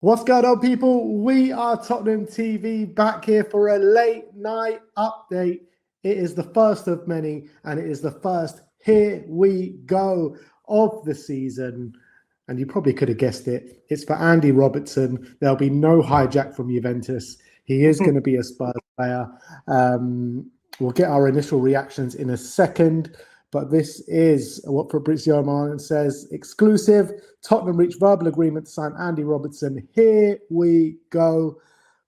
What's going on, people? We are Tottenham TV back here for a late night update. It is the first of many, and it is the first here we go of the season. And you probably could have guessed it. It's for Andy Robertson. There'll be no hijack from Juventus. He is going to be a Spurs player. We'll get our initial reactions in a second. But this is what Fabrizio Romano says. Exclusive. Tottenham reached verbal agreement to sign Andy Robertson. Here we go.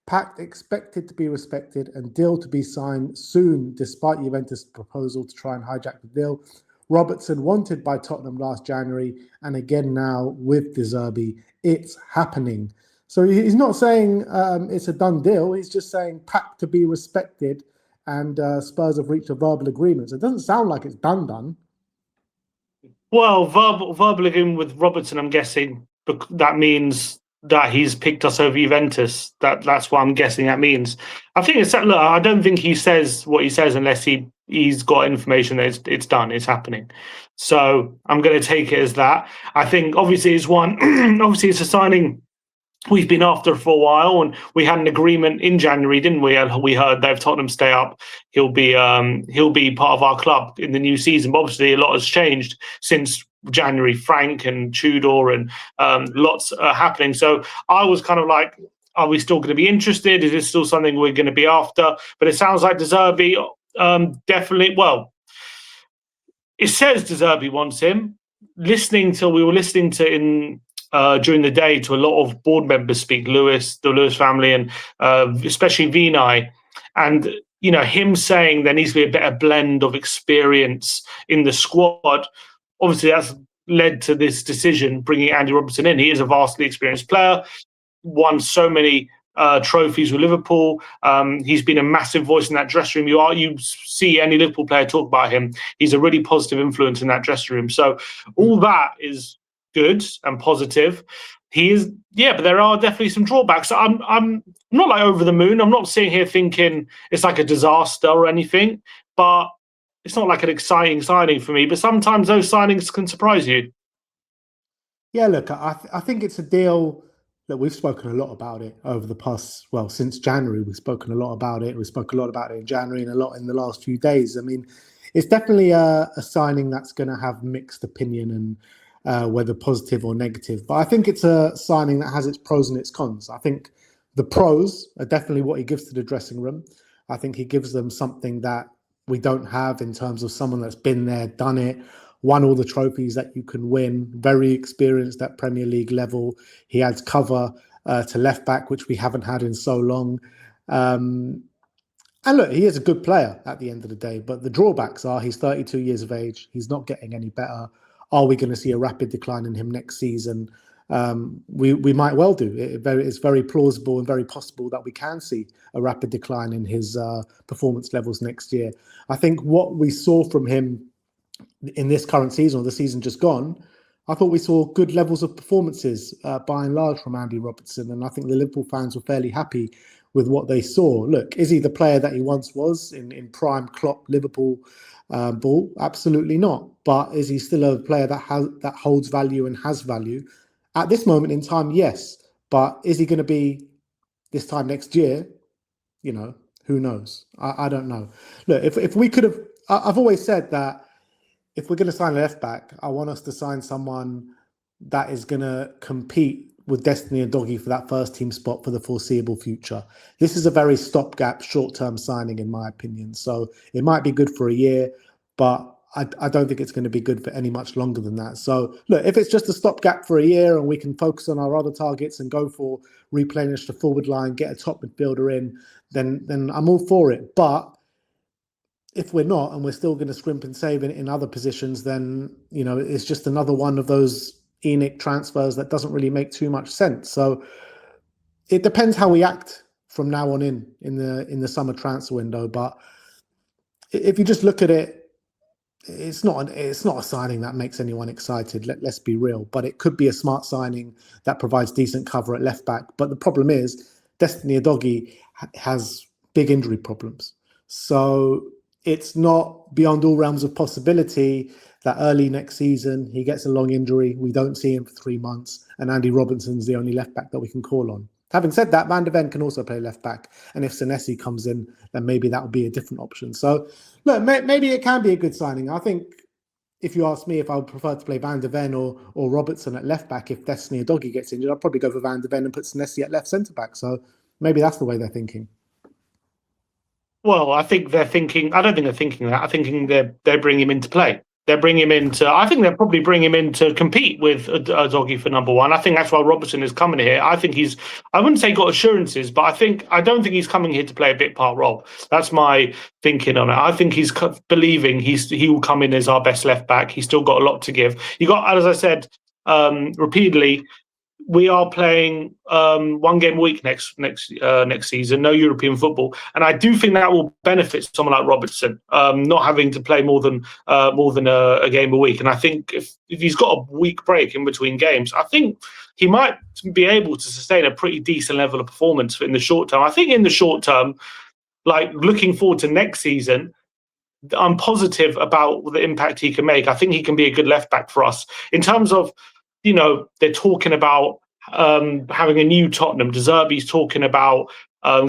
Pact expected to be respected and deal to be signed soon, despite Juventus' proposal to try and hijack the deal. Robertson wanted by Tottenham last January, and again now with De Zerbi. It's happening. So he's not saying it's a done deal. He's just saying Pact to be respected. And Spurs have reached a verbal agreement. So it doesn't sound like it's done. Well, verbal agreement with Robertson, I'm guessing that means that he's picked us over Juventus. That's what I'm guessing that means. I think it's look. I don't think he says what he says unless he's got information that it's done, it's happening. So I'm going to take it as that. I think obviously it's one. Obviously it's a signing we've been after for a while, and we had an agreement in January, didn't we? And we heard that if Tottenham stay up, he'll be part of our club in the new season. But obviously, a lot has changed since January. Frank and Tudor and lots are happening. So I was kind of like, are we still going to be interested? Is this still something we're going to be after? But it sounds like De Zerbi definitely. Well, it says De Zerbi wants him. We were listening to during the day to a lot of board members speak, the Lewis family, and especially Vinay, and him saying there needs to be a better blend of experience in the squad. Obviously, that's led to this decision bringing Andy Robertson in. He is a vastly experienced player, won so many trophies with Liverpool. He's been a massive voice in that dressing room. You see any Liverpool player talk about him, he's a really positive influence in that dressing room. So all that is good and positive. He is, but there are definitely some drawbacks. I'm not like over the moon. I'm not sitting here thinking it's like a disaster or anything, but it's not like an exciting signing for me. But sometimes those signings can surprise you. Yeah, look, I think it's a deal that we've spoken a lot about it over the past, since January. We've spoken a lot about it. We spoke a lot about it in January and a lot in the last few days. I mean, it's definitely a signing that's going to have mixed opinion and whether positive or negative. But I think it's a signing that has its pros and its cons. I think the pros are definitely what he gives to the dressing room. I think he gives them something that we don't have in terms of someone that's been there, done it, won all the trophies that you can win, very experienced at Premier League level. He adds cover to left back, which we haven't had in so long. And look, he is a good player at the end of the day, but the drawbacks are he's 32 years of age. He's not getting any better. Are we going to see a rapid decline in him next season? We might well do. It's very plausible and very possible that we can see a rapid decline in his performance levels next year. I think what we saw from him in this current season, or the season just gone, I thought we saw good levels of performances by and large from Andy Robertson. And I think the Liverpool fans were fairly happy with what they saw. Look, is he the player that he once was in prime Klopp Liverpool ball? Absolutely not. But is he still a player that holds value and has value? At this moment in time, yes. But is he going to be this time next year? Who knows? I don't know. Look, if we could have, I've always said that if we're going to sign a left back, I want us to sign someone that is going to compete with Destiny and Doggy for that first team spot for the foreseeable future. This is a very stopgap, short-term signing, in my opinion. So it might be good for a year, but I don't think it's going to be good for any much longer than that. So look, if it's just a stopgap for a year and we can focus on our other targets and go for replenish the forward line, get a top midfielder in, then I'm all for it. But if we're not, and we're still going to scrimp and save in other positions, then it's just another one of those ENIC transfers that doesn't really make too much sense. So it depends how we act from now on in the summer transfer window. But if you just look at it, it's not a signing that makes anyone excited. Let's be real. But it could be a smart signing that provides decent cover at left back. But the problem is Destiny Adoghi has big injury problems. So it's not beyond all realms of possibility that early next season he gets a long injury, we don't see him for 3 months, and Andy Robertson's the only left back that we can call on. Having said that, Van de Ven can also play left back, and if Senesi comes in, then maybe that would be a different option. So, look, maybe it can be a good signing. I think if you ask me if I would prefer to play Van de Ven or Robertson at left back, if Destiny Udogie gets injured, I'd probably go for Van de Ven and put Senesi at left centre back. So maybe that's the way they're thinking. Well, I think they're thinking. I don't think they're thinking that. I think they're bringing him into play. They're bringing him into. I think they'll probably bring him in to compete with Udogie for number one. I think that's why Robertson is coming here. I think he's. I wouldn't say got assurances, but I don't think he's coming here to play a bit part role. That's my thinking on it. I think he's believing he will come in as our best left back. He's still got a lot to give. You got, as I said repeatedly, we are playing 1 game a week next season, no European football, and I do think that will benefit someone like Robertson, not having to play more than a game a week. And I think if he's got a week break in between games, I think he might be able to sustain a pretty decent level of performance in the short term. I think in the short term, like looking forward to next season, I'm positive about the impact he can make. I think he can be a good left back for us in terms of. They're talking about having a new Tottenham. De Zerbi's talking about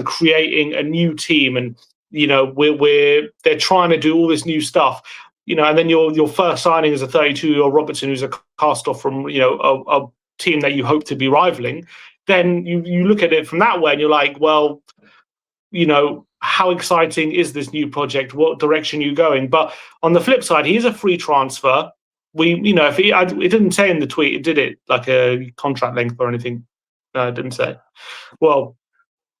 creating a new team, and they're trying to do all this new stuff. And then your first signing is a 32-year-old Robertson, who's a cast off from a team that you hope to be rivaling. Then you look at it from that way, and you're like, well, how exciting is this new project? What direction are you going? But on the flip side, he is a free transfer. If it didn't say in the tweet, did it like a contract length or anything? No, it didn't say. Well,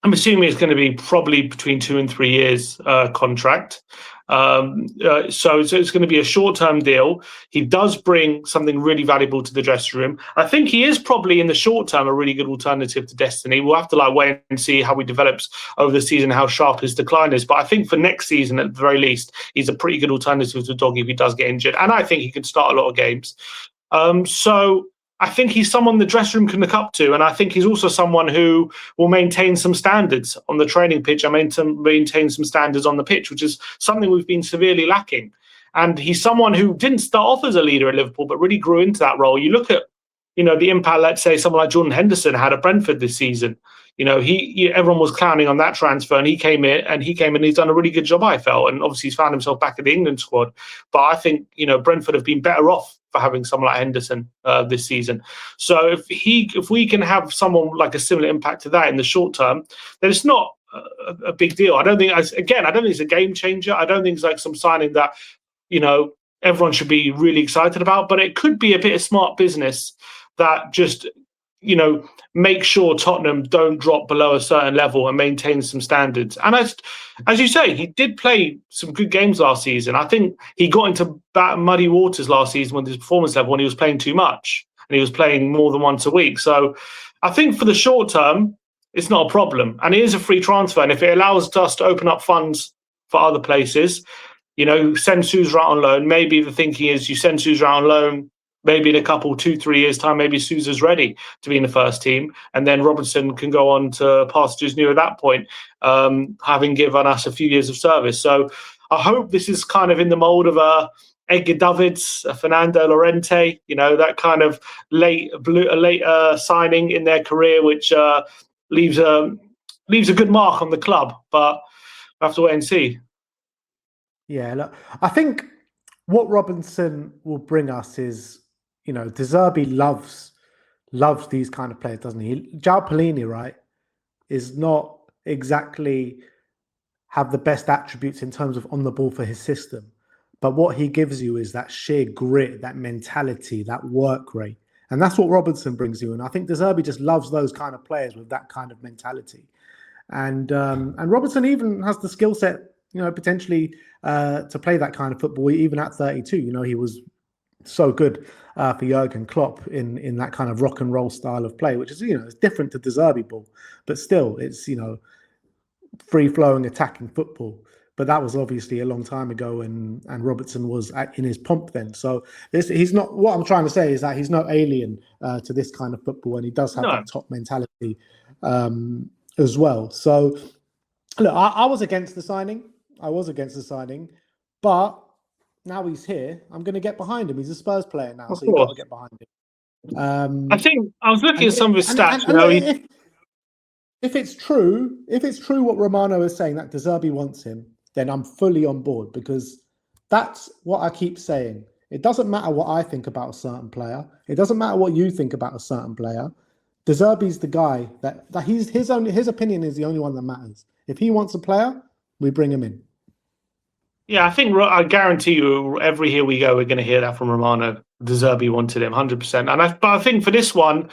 I'm assuming it's going to be probably between 2 and 3 years contract. So it's going to be a short-term deal. He does bring something really valuable to the dressing room. I think he is probably in the short term a really good alternative to Destiny. We'll have to wait and see how he develops over the season, how sharp his decline is. But I think for next season, at the very least, he's a pretty good alternative to Udogie if he does get injured. And I think he can start a lot of games. So I think he's someone the dressing room can look up to, and I think he's also someone who will maintain some standards on the training pitch. I mean, to maintain some standards on the pitch, which is something we've been severely lacking. And he's someone who didn't start off as a leader at Liverpool, but really grew into that role. You look at, the impact, let's say, someone like Jordan Henderson had at Brentford this season. Everyone was clowning on that transfer, and he came in and he's done a really good job, I felt. And obviously he's found himself back in the England squad. But I think, Brentford have been better off for having someone like Henderson this season. So if we can have someone like a similar impact to that in the short term, then it's not a big deal. I don't think it's a game changer. I don't think it's like some signing that, everyone should be really excited about, but it could be a bit of smart business that just, make sure Tottenham don't drop below a certain level and maintain some standards. And as you say, he did play some good games last season. I think he got into muddy waters last season with his performance level when he was playing too much and he was playing more than once a week. So I think for the short term, it's not a problem. And it is a free transfer. And if it allows us to open up funds for other places, send Sousa out on loan. Maybe the thinking is you send Sousa out on loan, maybe in a couple, 2-3 years' time, maybe Sousa's ready to be in the first team. And then Robertson can go on to pastures new at that point, having given us a few years of service. So I hope this is kind of in the mould of a Edgar Davids, a Fernando Llorente, that kind of late signing in their career, which leaves a good mark on the club. But we'll have to wait and see. Yeah, look, I think what Robinson will bring us is, De Zerbi loves these kind of players, doesn't he? João Pelini, right, is not exactly have the best attributes in terms of on the ball for his system. But what he gives you is that sheer grit, that mentality, that work rate. And that's what Robertson brings you. And I think De Zerbi just loves those kind of players with that kind of mentality. And Robertson even has the skill set, potentially to play that kind of football, even at 32. He was so good for Jurgen Klopp in that kind of rock and roll style of play, which is, it's different to De Zerbi ball, but still it's, free flowing attacking football. But that was obviously a long time ago, and Robertson was in his pomp then. So he's not. What I'm trying to say is that he's not alien to this kind of football, and he does have that top mentality as well. So look, I was against the signing. But now he's here. I'm going to get behind him. He's a Spurs player now, Of so you've got to course. get behind him. I think I was looking at some of his stats. And look, if it's true what Romano is saying that De Zerbi wants him, then I'm fully on board, because that's what I keep saying. It doesn't matter what I think about a certain player. It doesn't matter what you think about a certain player. De Zerbi's the guy that his opinion is the only one that matters. If he wants a player, we bring him in. Yeah, I guarantee you, every here we go, we're going to hear that from Romano. De Zerbi wanted him 100%. But I think for this one,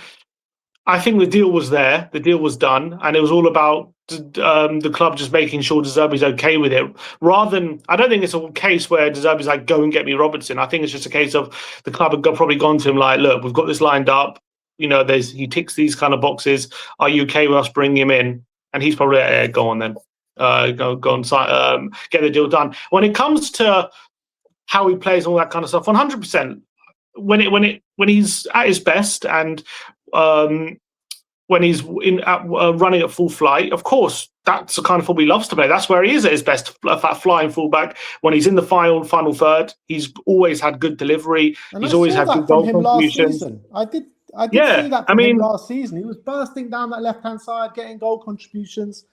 I think the deal was there, the deal was done, and it was all about the club just making sure De Zerbi's okay with it. Rather than, I don't think it's a case where De Zerbi's like, go and get me Robertson. I think it's just a case of the club had probably gone to him like, look, we've got this lined up. You know, he ticks these kind of boxes. Are you okay with us bringing him in? And he's probably like, go on then. Go on, get the deal done. When it comes to how he plays, all that kind of stuff, 100%. When he's at his best, and when he's running at full flight, of course, that's the kind of football he loves to play. That's where he is at his best, that flying fullback. When he's in the final third, he's always had good delivery. And He's I always saw had that good from goal him last contributions. season. I did Yeah, see that from him last season. He was bursting down that left-hand side, getting goal contributions.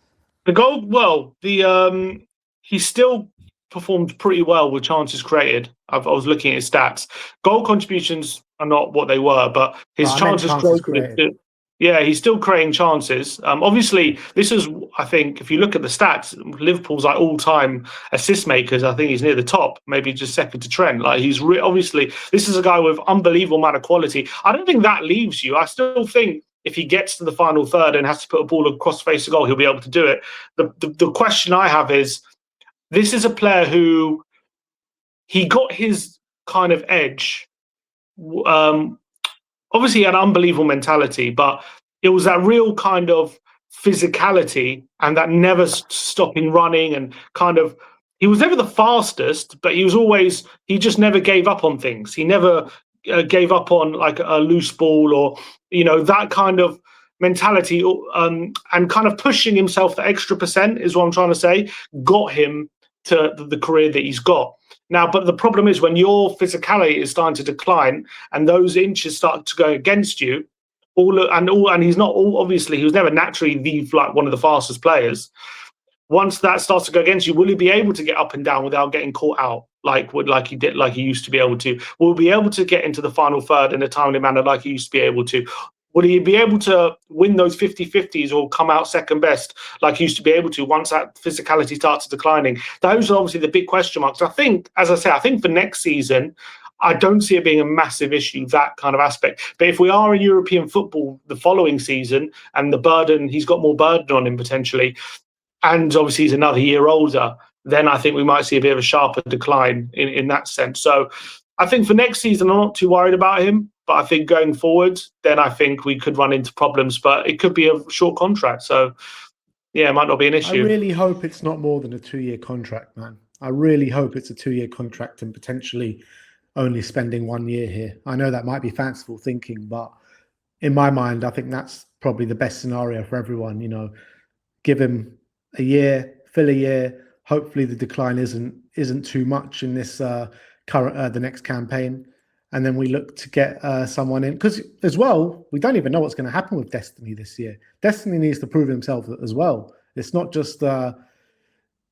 The goal, well, he still performed pretty well with chances created. I was looking at his stats. Goal contributions are not what they were, but his chances created. Yeah, he's still creating chances. Obviously, this is, I think, if you look at the stats, Liverpool's like all-time assist makers. I think he's near the top, maybe just second to Trent. Like, he's obviously, this is a guy with unbelievable amount of quality. I don't think that leaves you. I still think if he gets to the final third and has to put a ball across the face of goal, he'll be able to do it. The question I have is, this is a player who he got his kind of edge. Obviously, he had unbelievable mentality, but it was that real kind of physicality and that never stopping running, and kind of, he was never the fastest, but he just never gave up on things. He never gave up on like a loose ball, or, you know, that kind of mentality, and kind of pushing himself the extra percent is what I'm trying to say, got him to the career that he's got now. But the problem is, when your physicality is starting to decline and those inches start to go against you, and he's not obviously, he was never naturally like one of the fastest players. Once that starts to go against you, will he be able to get up and down without getting caught out like he used to be able to? Will he be able to get into the final third in a timely manner like he used to be able to? Will he be able to win those 50-50s or come out second best like he used to be able to once that physicality starts declining? Those are obviously the big question marks. I think, as I say, I think for next season, I don't see it being a massive issue, that kind of aspect. But if we are in European football the following season, and he's got more burden on him potentially, and obviously he's another year older, then I think we might see a bit of a sharper decline in that sense. So I think for next season, I'm not too worried about him. But I think going forward, then I think we could run into problems. But it could be a short contract. So, yeah, it might not be an issue. I really hope it's not more than a 2-year contract, man. I really hope it's a 2-year contract and potentially only spending 1 year here. I know that might be fanciful thinking, but in my mind, I think that's probably the best scenario for everyone. You know, give him a year, fill a year. Hopefully the decline isn't too much in this the next campaign. And then we look to get someone in. Because as well, we don't even know what's going to happen with Destiny this year. Destiny needs to prove himself as well. It's not just...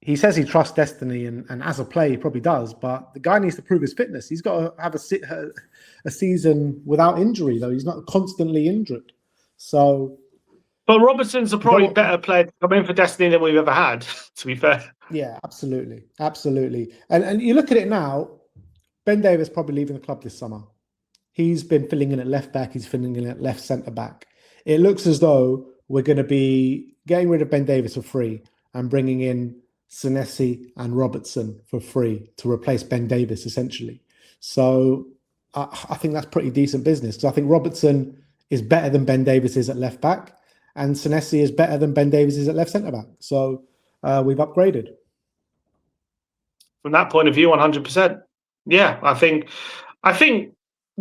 he says he trusts Destiny, and as a player, he probably does. But the guy needs to prove his fitness. He's got to have a season without injury, though. He's not constantly injured. So... But Robertson's a probably better player to come in for Destiny than we've ever had, to be fair. Yeah, absolutely. Absolutely. And you look at it now, Ben Davies probably leaving the club this summer. He's been filling in at left back. He's filling in at left centre back. It looks as though we're going to be getting rid of Ben Davies for free and bringing in Senesi and Robertson for free to replace Ben Davies, essentially. So I think that's pretty decent business, because I think Robertson is better than Ben Davies is at left back, and Senesi is better than Ben Davies is at left centre back. So we've upgraded. From that point of view, 100%. Yeah, I think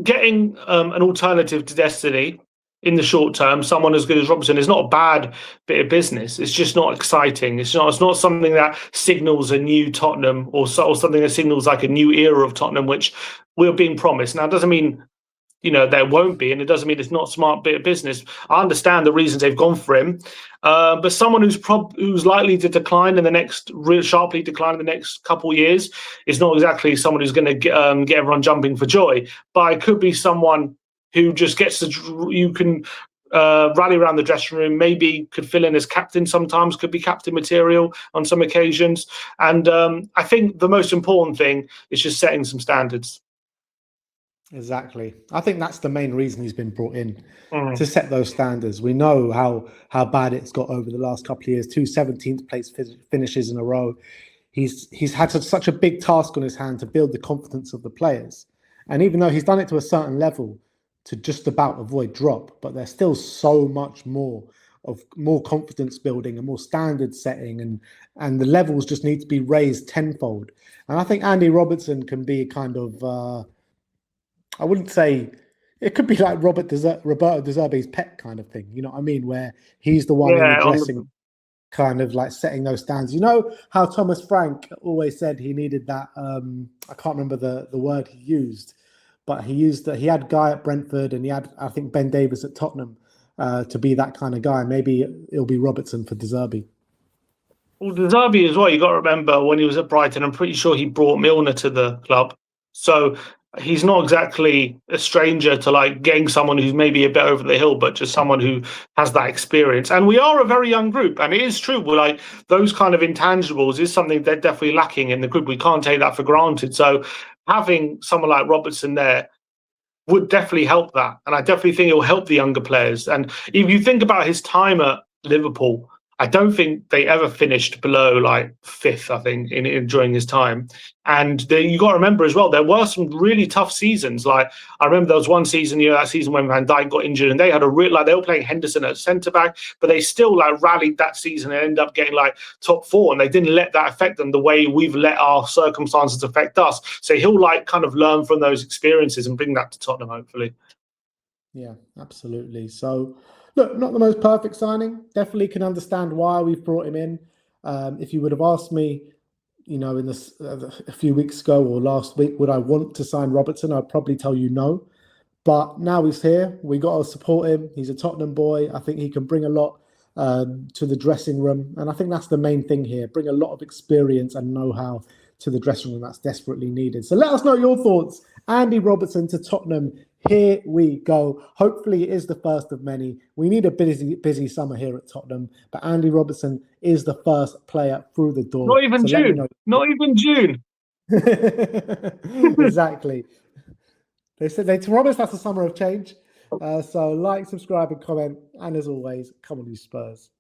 getting an alternative to Destiny in the short term, someone as good as Robertson is not a bad bit of business. It's just not exciting. It's not something that signals a new Tottenham or something that signals like a new era of Tottenham, which we're being promised. Now, it doesn't mean there won't be, and it doesn't mean it's not a smart bit of business. I understand the reasons they've gone for him, but someone who's likely to decline in the next, sharply decline in the next couple of years is not exactly someone who's going to get everyone jumping for joy. But it could be someone who just you can rally around the dressing room, maybe could fill in as captain sometimes, could be captain material on some occasions. And I think the most important thing is just setting some standards. Exactly. I think that's the main reason he's been brought in, to set those standards. We know how bad it's got over the last couple of years. 2 17th place finishes in a row. He's had such a big task on his hand to build the confidence of the players. And even though he's done it to a certain level to just about avoid drop, but there's still so much more confidence building and more standard setting, and the levels just need to be raised tenfold. And I think Andy Robertson can be kind of I wouldn't say, it could be like Roberto De Zerbi's pet kind of thing. You know what I mean? Where he's the one in the dressing, kind of like setting those stands. You know how Thomas Frank always said he needed that. I can't remember the word he used, but he had a guy at Brentford, and he had, I think, Ben Davies at Tottenham to be that kind of guy. Maybe it'll be Robertson for De Zerbi. Well, De Zerbi as well. You got to remember when he was at Brighton, I'm pretty sure he brought Milner to the club. So he's not exactly a stranger to like getting someone who's maybe a bit over the hill, but just someone who has that experience. And we are a very young group, and it is true. We're like, those kind of intangibles is something they're definitely lacking in the group. We can't take that for granted. So having someone like Robertson there would definitely help that. And I definitely think it will help the younger players. And if you think about his time at Liverpool, I don't think they ever finished below like 5th, I think, in during his time. And you got to remember as well, there were some really tough seasons. Like I remember there was one season, that season when Van Dijk got injured, and they had they were playing Henderson at centre back, but they still like rallied that season and ended up getting like top 4, and they didn't let that affect them the way we've let our circumstances affect us. So he'll like kind of learn from those experiences and bring that to Tottenham, hopefully. Yeah, absolutely. So, look, not the most perfect signing. Definitely can understand why we've brought him in. If you would have asked me, in this a few weeks ago or last week, would I want to sign Robertson? I'd probably tell you no. But now he's here. We got to support him. He's a Tottenham boy. I think he can bring a lot to the dressing room, and I think that's the main thing here. Bring a lot of experience and know-how to the dressing room that's desperately needed. So let us know your thoughts. Andy Robertson to Tottenham. Here we go. Hopefully it is the first of many. We need a busy summer here at Tottenham, but Andy Robertson is the first player through the door. Not even June. Not even June. Exactly. They promised us a summer of change. So like, subscribe, and comment. And as always, come on, you Spurs.